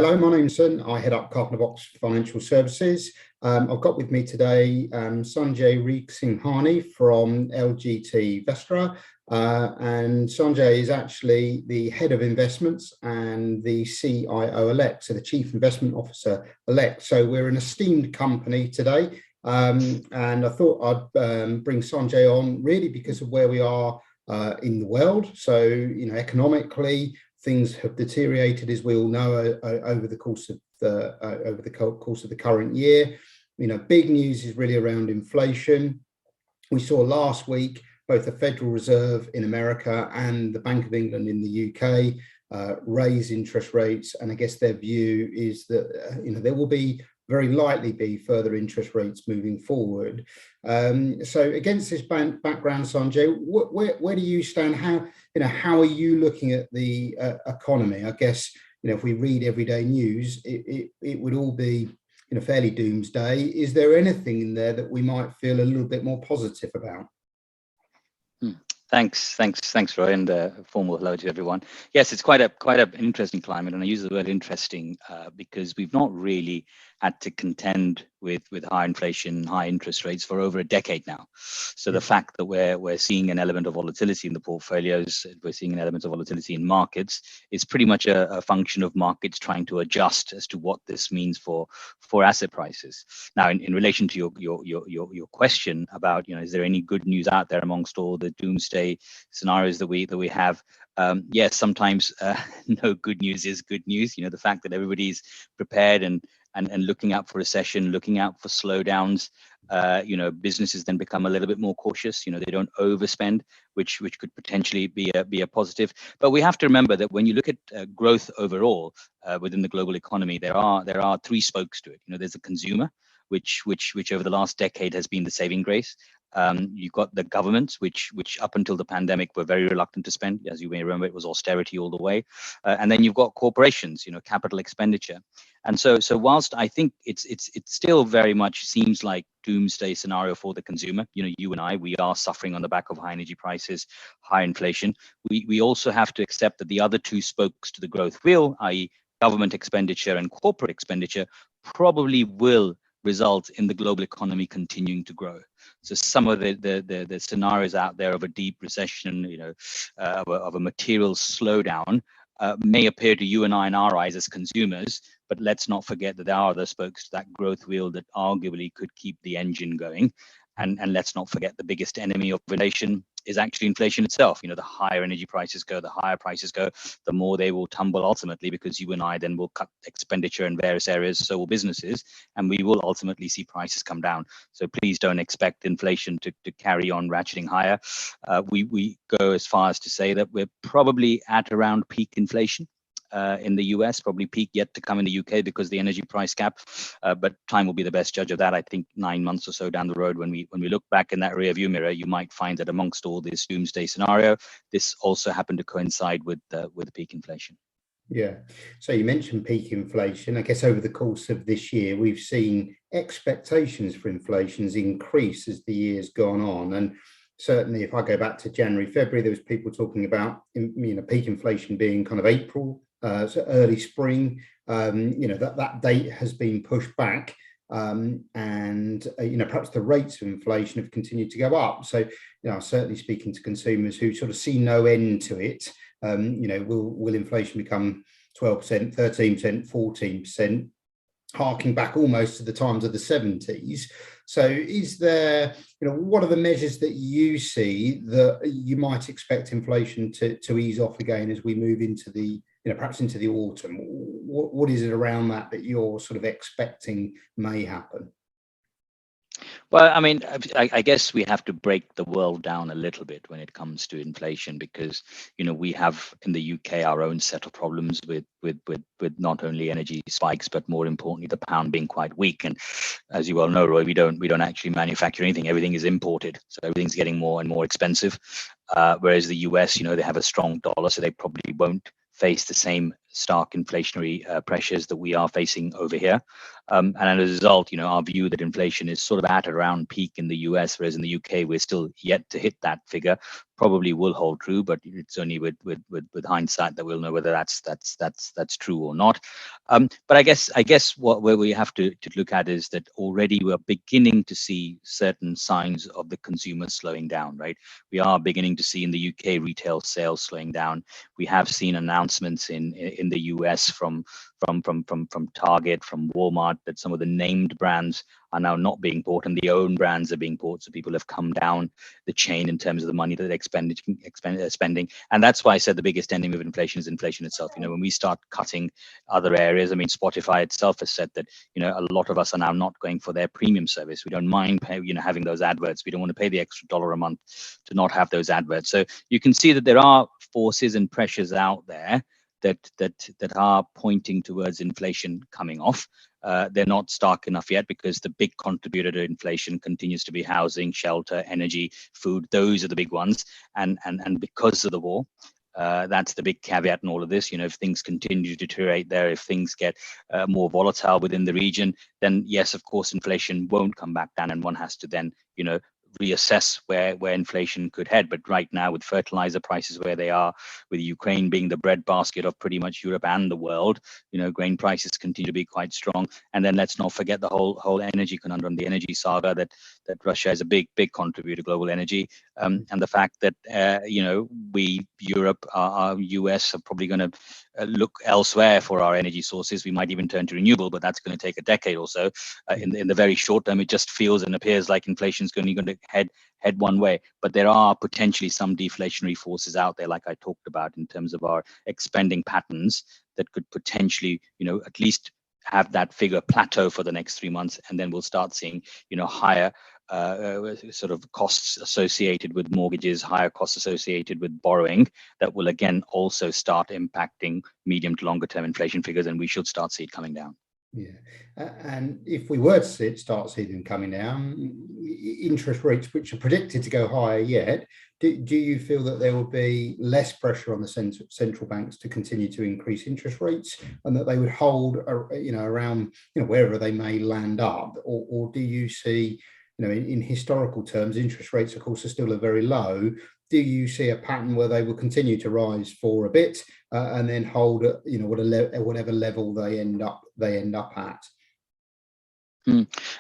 Hello, my name's Son. I head up Carpenter Box Financial Services. I've got with me today Sanjay Rijhsinghani from LGT Vestra. And Sanjay is actually the head of investments and the CIO-elect, so the Chief Investment Officer-elect. So we're an esteemed company today. And I thought I'd bring Sanjay on really because of where we are in the world. So, economically, things have deteriorated, as we all know, over the course of the current year. Big news is really around inflation. We saw last week both the Federal Reserve in America and the Bank of England in the UK raise interest rates, and I guess their view is that there will very likely be further interest rates moving forward. So against this background, Sanjay, where do you stand? How are you looking at the economy? I guess if we read everyday news, it would all be fairly doomsday. Is there anything in there that we might feel a little bit more positive about? Thanks, Roy, and a formal hello to everyone. Yes, it's quite an interesting climate, and I use the word interesting because we've not really had to contend with high inflation, high interest rates for over a decade now. So the fact that we're seeing an element of volatility in the portfolios, we're seeing an element of volatility in markets, is pretty much a function of markets trying to adjust as to what this means for asset prices. Now, in relation to your question about is there any good news out there amongst all the doomsday scenarios that we have? Yes, sometimes no good news is good news. The fact that everybody's prepared and looking out for recession, looking out for slowdowns, businesses then become a little bit more cautious. They don't overspend, which could potentially be a positive. But we have to remember that when you look at growth overall within the global economy, there are three spokes to it. There's the consumer, which over the last decade has been the saving grace. You've got the governments, which up until the pandemic were very reluctant to spend. As you may remember, it was austerity all the way. And then you've got corporations, capital expenditure. And so whilst I think it still very much seems like doomsday scenario for the consumer, you and I, we are suffering on the back of high energy prices, high inflation. We also have to accept that the other two spokes to the growth wheel, i.e. government expenditure and corporate expenditure, probably will result in the global economy continuing to grow. So some of the scenarios out there of a deep recession, of a material slowdown, may appear to you and I in our eyes as consumers, but let's not forget that there are other spokes to that growth wheel that arguably could keep the engine going. And let's not forget the biggest enemy of inflation is actually inflation itself. The higher energy prices go, the higher prices go, the more they will tumble ultimately, because you and I then will cut expenditure in various areas, so will businesses, and we will ultimately see prices come down. So please don't expect inflation to carry on ratcheting higher. We go as far as to say that we're probably at around peak inflation. In the US, probably peak yet to come in the UK because the energy price cap, but time will be the best judge of that. I think 9 months or so down the road, when we look back in that rear view mirror, you might find that amongst all this doomsday scenario, this also happened to coincide with peak inflation. Yeah. So you mentioned peak inflation. I guess over the course of this year, we've seen expectations for inflations increase as the year's gone on. And certainly if I go back to January, February, there was people talking about peak inflation being kind of April, so early spring. That date has been pushed back, and perhaps the rates of inflation have continued to go up. So certainly speaking to consumers who sort of see no end to it, will inflation become 12%, 13%, 14%, harking back almost to the times of the 70s. So is there, what are the measures that you see that you might expect inflation to ease off again as we move into the perhaps into the autumn? What is it around that you're sort of expecting may happen? Well, I mean, I guess we have to break the world down a little bit when it comes to inflation, because we have in the UK our own set of problems with not only energy spikes, but more importantly the pound being quite weak. And as you well know, Roy, we don't actually manufacture anything. Everything is imported, so everything's getting more and more expensive. Whereas the US, they have a strong dollar, so they probably won't face the same stark inflationary pressures that we are facing over here. And as a result, our view that inflation is sort of at around peak in the US, whereas in the UK we're still yet to hit that figure, probably will hold true. But it's only with hindsight that we'll know whether that's true or not. But I guess where we have to look at is that already we're beginning to see certain signs of the consumer slowing down, right? We are beginning to see in the UK retail sales slowing down. We have seen announcements in the US from Target, from Walmart, that some of the named brands are now not being bought and the own brands are being bought. So people have come down the chain in terms of the money that they're spending. And that's why I said the biggest enemy of inflation is inflation itself. When we start cutting other areas, I mean, Spotify itself has said that, a lot of us are now not going for their premium service. We don't mind having those adverts. We don't want to pay the extra $1 a month to not have those adverts. So you can see that there are forces and pressures out there that are pointing towards inflation coming off. They're not stark enough yet because the big contributor to inflation continues to be housing, shelter, energy, food. Those are the big ones. And because of the war, that's the big caveat in all of this. If things continue to deteriorate there, if things get more volatile within the region, then yes, of course, inflation won't come back down, and one has to then, reassess where inflation could head. But right now, with fertilizer prices where they are, with Ukraine being the breadbasket of pretty much Europe and the world, grain prices continue to be quite strong. And then let's not forget the whole energy conundrum, the energy saga, that Russia is a big contributor to global energy, and the fact that Europe, our US are probably going to look elsewhere for our energy sources. We might even turn to renewable, but that's going to take a decade or so. In the very short term, it just feels and appears like inflation is going to head one way. But there are potentially some deflationary forces out there, like I talked about, in terms of our expending patterns, that could potentially, at least have that figure plateau for the next 3 months, and then we'll start seeing, higher sort of costs associated with mortgages, higher costs associated with borrowing, that will again also start impacting medium to longer term inflation figures, and we should start see it coming down. Yeah, and if we were to start seeing them coming down, interest rates which are predicted to go higher yet, do you feel that there will be less pressure on the central banks to continue to increase interest rates, and that they would hold, around, wherever they may land up, or do you see, in historical terms, interest rates, of course, are still very low? Do you see a pattern where they will continue to rise for a bit and then hold at whatever level they end up at?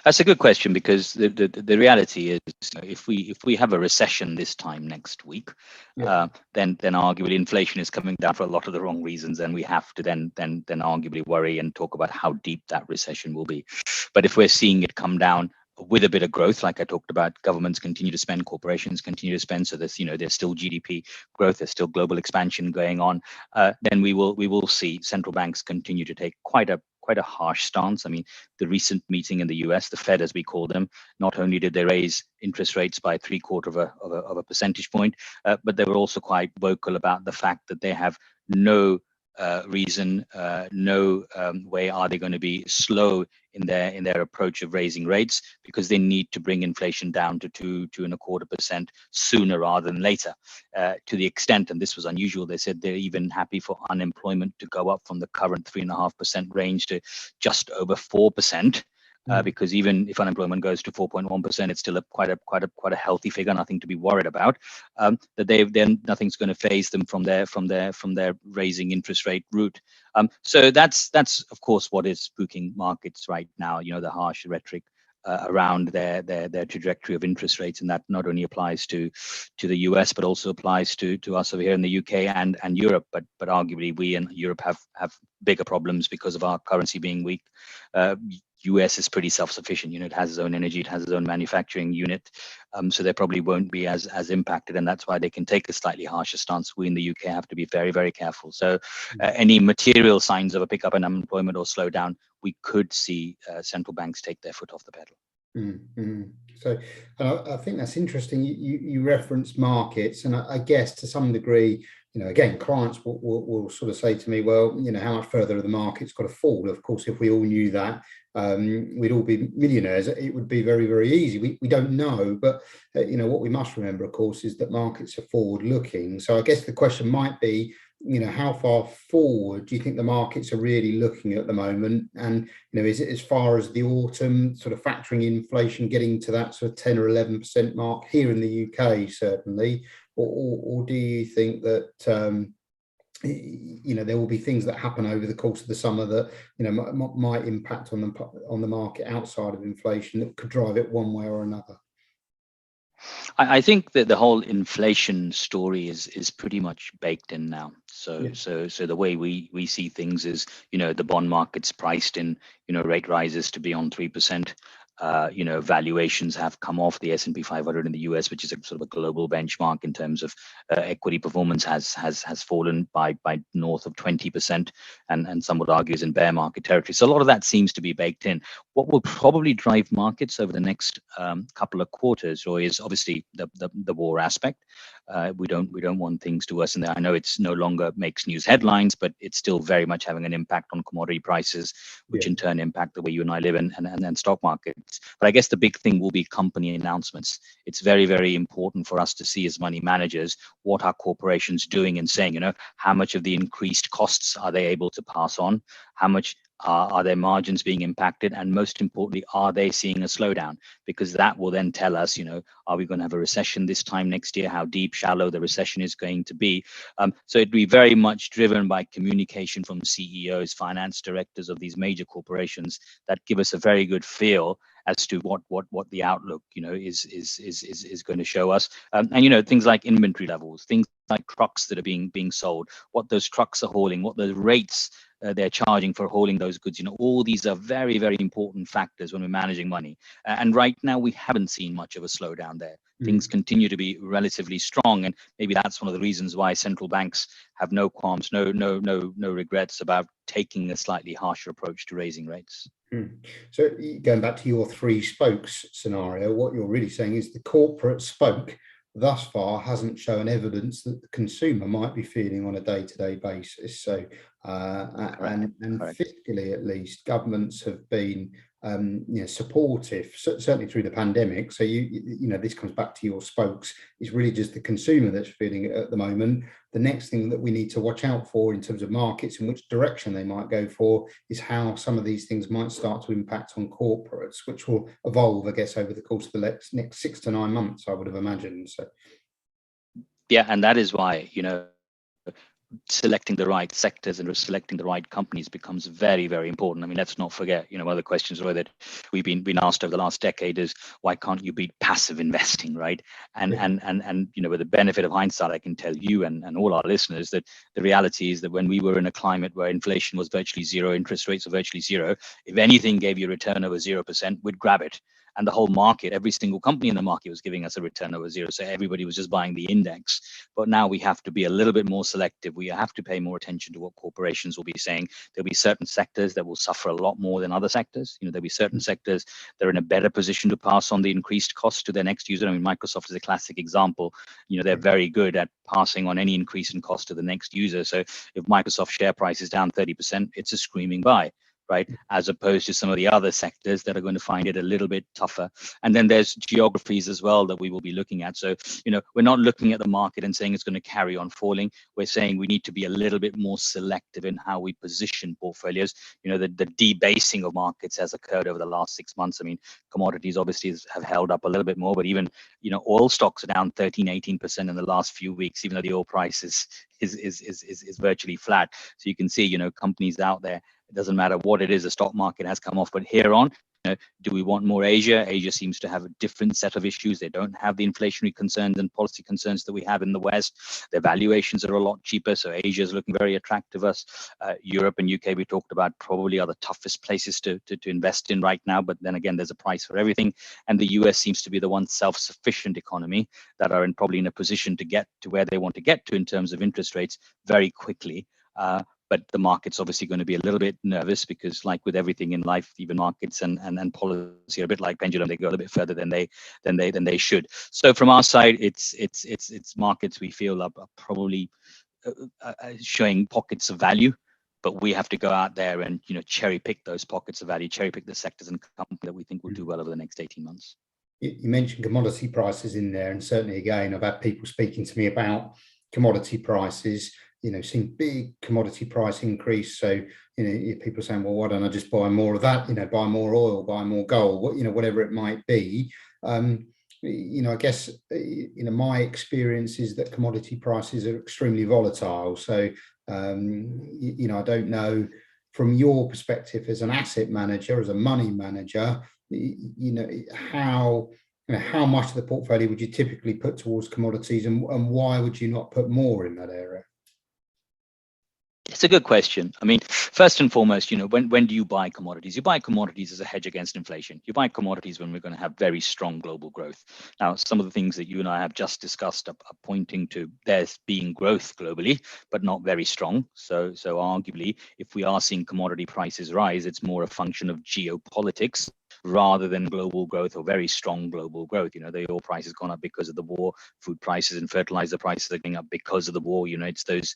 That's a good question, because the reality is, if we have a recession this time next week, then arguably inflation is coming down for a lot of the wrong reasons, and we have to then arguably worry and talk about how deep that recession will be. But if we're seeing it come down with a bit of growth, like I talked about, governments continue to spend, corporations continue to spend, so there's still GDP growth, there's still global expansion going on, then we will see central banks continue to take quite a harsh stance. I mean, the recent meeting in the US, the Fed as we call them, not only did they raise interest rates by 0.75 of a percentage point, but they were also quite vocal about the fact that they have no reason, no way are they going to be slow in their approach of raising rates, because they need to bring inflation down to 2.25% sooner rather than later. To the extent, and this was unusual, they said they're even happy for unemployment to go up from the current 3.5% range to just over 4%. Because even if unemployment goes to 4.1%, it's still quite a healthy figure, nothing to be worried about. That nothing's going to phase them from their raising interest rate route. So that's of course what is spooking markets right now. The harsh rhetoric around their trajectory of interest rates, and that not only applies to the US but also applies to us over here in the UK and Europe. But arguably we in Europe have bigger problems because of our currency being weak. US is pretty self-sufficient. It has its own energy, it has its own manufacturing unit, so they probably won't be as impacted, and that's why they can take a slightly harsher stance. We in the UK have to be very, very careful. So any material signs of a pickup in unemployment or slowdown, we could see central banks take their foot off the pedal. So I think that's interesting. You reference markets, and I guess to some degree, again, clients will sort of say to me, well, how much further are the markets got to fall? Of course, if we all knew that, we'd all be millionaires. It would be very, very easy. We don't know, but what we must remember, of course, is that markets are forward looking. So I guess the question might be, how far forward do you think the markets are really looking at the moment? And, is it as far as the autumn, sort of factoring inflation, getting to that sort of 10 or 11% mark here in the UK, certainly? Or do you think that, there will be things that happen over the course of the summer that, might impact on the market outside of inflation that could drive it one way or another? I think that the whole inflation story is pretty much baked in now. So the way we see things is, the bond market's priced in, rate rises to be on 3%. Valuations have come off. The S&P 500 in the US, which is a sort of a global benchmark in terms of equity performance, has fallen by north of 20%, and some would argue is in bear market territory. So a lot of that seems to be baked in. What will probably drive markets over the next couple of quarters, or is obviously the war aspect. We don't want things to worsen there. I know it's no longer makes news headlines, but it's still very much having an impact on commodity prices, which in turn impact the way you and I live and stock markets. But I guess the big thing will be company announcements. It's very, very important for us to see as money managers what are corporations doing and saying, how much of the increased costs are they able to pass on? How much are their margins being impacted? And most importantly, are they seeing a slowdown? Because that will then tell us, are we going to have a recession this time next year? How deep, shallow the recession is going to be. So it'd be very much driven by communication from CEOs, finance directors of these major corporations that give us a very good feel as to what the outlook, is going to show us. And things like inventory levels, things like trucks that are being sold, what those trucks are hauling, what the rates they're charging for hauling those goods. All these are very, very important factors when we're managing money. And right now we haven't seen much of a slowdown there. Things continue to be relatively strong, and maybe that's one of the reasons why central banks have no qualms, no regrets about taking a slightly harsher approach to raising rates. So going back to your three spokes scenario, what you're really saying is the corporate spoke thus far hasn't shown evidence that the consumer might be feeling on a day-to-day basis. So and fiscally, at least, governments have been supportive, certainly through the pandemic. So this comes back to your spokes. It's really just the consumer that's feeling it at the moment. The next thing that we need to watch out for in terms of markets and which direction they might go for is how some of these things might start to impact on corporates, which will evolve, I guess, over the course of the next 6 to 9 months, I would have imagined. So yeah, and that is why selecting the right sectors and selecting the right companies becomes very, very important. I mean, let's not forget, one of the questions that we've been asked over the last decade is, why can't you beat passive investing, right? And with the benefit of hindsight, I can tell you and all our listeners that the reality is that when we were in a climate where inflation was virtually zero, interest rates were virtually zero, if anything gave you a return over 0%, we'd grab it. And the whole market, every single company in the market was giving us a return over zero. So everybody was just buying the index. But now we have to be a little bit more selective. We have to pay more attention to what corporations will be saying. There'll be certain sectors that will suffer a lot more than other sectors. There'll be certain sectors that are in a better position to pass on the increased cost to their next user. I mean, Microsoft is a classic example. They're very good at passing on any increase in cost to the next user. So if Microsoft share price is down 30%, it's a screaming buy. Right, as opposed to some of the other sectors that are going to find it a little bit tougher. And then there's geographies as well that we will be looking at. So, we're not looking at the market and saying it's going to carry on falling. We're saying we need to be a little bit more selective in how we position portfolios. The debasing of markets has occurred over the last 6 months. I mean, commodities obviously have held up a little bit more, but even, oil stocks are down 13-18% in the last few weeks, even though the oil price is virtually flat. So you can see, companies out there, it doesn't matter what it is, the stock market has come off. But here on, do we want more Asia? Asia seems to have a different set of issues. They don't have the inflationary concerns and policy concerns that we have in the West. Their valuations are a lot cheaper. So Asia is looking very attractive to us. Europe and UK, we talked about, probably are the toughest places to invest in right now. But then again, there's a price for everything. And the US seems to be the one self-sufficient economy that are probably in a position to get to where they want to get to in terms of interest rates very quickly. But the market's obviously going to be a little bit nervous because, like with everything in life, even markets and policy are a bit like pendulum. They go a little bit further than they should. So from our side, it's markets we feel are probably showing pockets of value, but we have to go out there and cherry pick those pockets of value, cherry pick the sectors and companies that we think will do well over the next 18 months. You mentioned commodity prices in there, and certainly again, I've had people speaking to me about commodity prices. seen big commodity price increase. So, people are saying, well, why don't I just buy more of that? Buy more oil, buy more gold, whatever it might be. I guess, my experience is that commodity prices are extremely volatile. So, I don't know from your perspective as an asset manager, as a money manager, how much of the portfolio would you typically put towards commodities, and why would you not put more in that area? It's a good question. I mean, first and foremost, when do you buy commodities? You buy commodities as a hedge against inflation. You buy commodities when we're going to have very strong global growth. Now, some of the things that you and I have just discussed are pointing to there's being growth globally, but not very strong. So arguably, if we are seeing commodity prices rise, it's more a function of geopolitics rather than global growth or very strong global growth. The oil price has gone up because of the war. Food prices and fertilizer prices are going up because of the war. It's those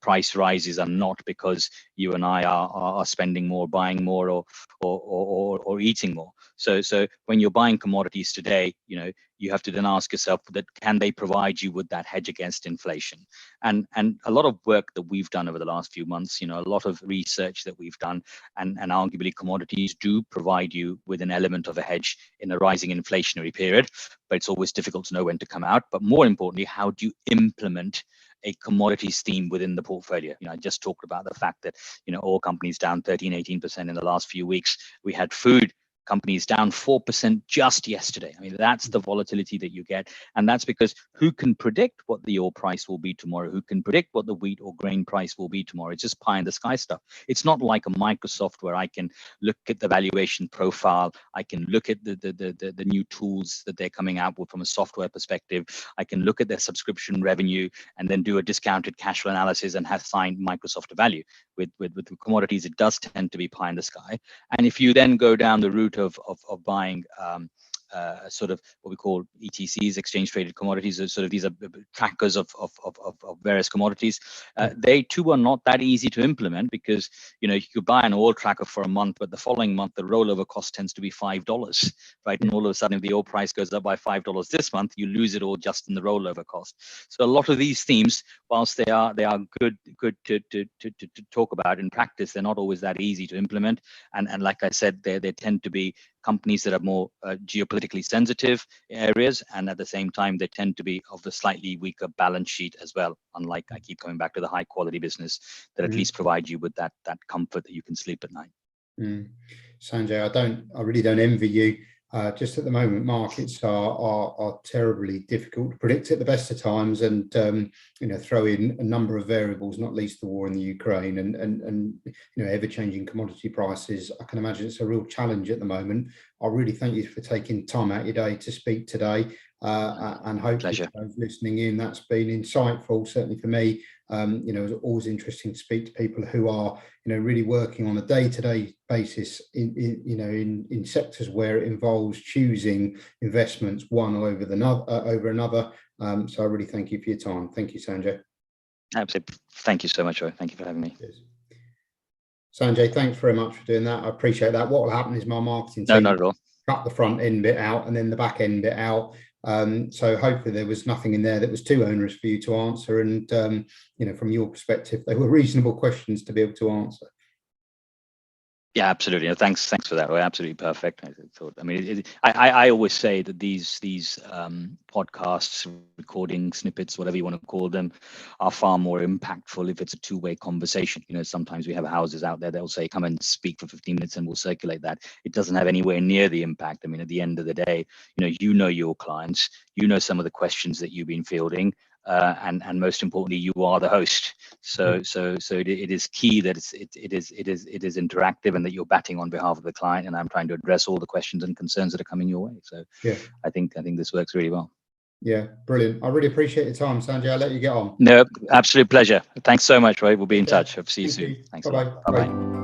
price rises are not because you and I are spending more, buying more, or eating more. So when you're buying commodities today, you have to then ask yourself that can they provide you with that hedge against inflation? And a lot of work that we've done over the last few months, a lot of research that we've done, and arguably commodities do provide you with an element of a hedge in a rising inflationary period, but it's always difficult to know when to come out. But more importantly, how do you implement a commodities theme within the portfolio? I just talked about the fact that, oil companies down 13-18% in the last few weeks. We had food companies down 4% just yesterday. I mean, that's the volatility that you get. And that's because who can predict what the oil price will be tomorrow? Who can predict what the wheat or grain price will be tomorrow? It's just pie in the sky stuff. It's not like a Microsoft where I can look at the valuation profile. I can look at the new tools that they're coming out with from a software perspective. I can look at their subscription revenue and then do a discounted cash flow analysis and have signed Microsoft value. With commodities, it does tend to be pie in the sky. And if you then go down the route of buying sort of what we call ETCs, exchange traded commodities, sort of these are trackers of various commodities. They too are not that easy to implement because you could buy an oil tracker for a month, but the following month the rollover cost tends to be $5, right? And all of a sudden, if the oil price goes up by $5 this month, you lose it all just in the rollover cost. So a lot of these themes, whilst they are good to talk about in practice, they're not always that easy to implement. And like I said, they tend to be companies that are more geopolitically sensitive areas, and at the same time they tend to be of the slightly weaker balance sheet as well, unlike, I keep coming back to, the high quality business that at least provide you with that comfort that you can sleep at night. Sanjay, I really don't envy you. Just at the moment, markets are terribly difficult to predict at the best of times, and throw in a number of variables, not least the war in the Ukraine and ever-changing commodity prices. I can imagine it's a real challenge at the moment. I really thank you for taking time out of your day to speak today, and hopefully for those listening in, that's been insightful. Certainly for me, it's always interesting to speak to people who are really working on a day-to-day basis in sectors where it involves choosing investments one over another. So I really thank you for your time. Thank you, Sanjay. Absolutely. Thank you so much, Roy. Thank you for having me. Cheers. Sanjay, thanks very much for doing that. I appreciate that. What will happen is my marketing team not at all. cut the front end bit out and then the back end bit out. So hopefully there was nothing in there that was too onerous for you to answer. And, from your perspective, they were reasonable questions to be able to answer. Yeah, absolutely. Thanks for that. We're absolutely perfect. I always say that these podcasts, recording snippets, whatever you want to call them, are far more impactful if it's a two-way conversation. Sometimes we have houses out there, they'll say, come and speak for 15 minutes and we'll circulate that. It doesn't have anywhere near the impact. At the end of the day, your clients, some of the questions that you've been fielding. And most importantly, you are the host. So it is key that it is interactive and that you're batting on behalf of the client. And I'm trying to address all the questions and concerns that are coming your way. So yeah, I think this works really well. Yeah, brilliant. I really appreciate your time, Sanjay. I'll let you get on. No, absolute pleasure. Thanks so much, Roy. We'll be in touch. Hope to see you soon. Thanks a lot. Bye-bye.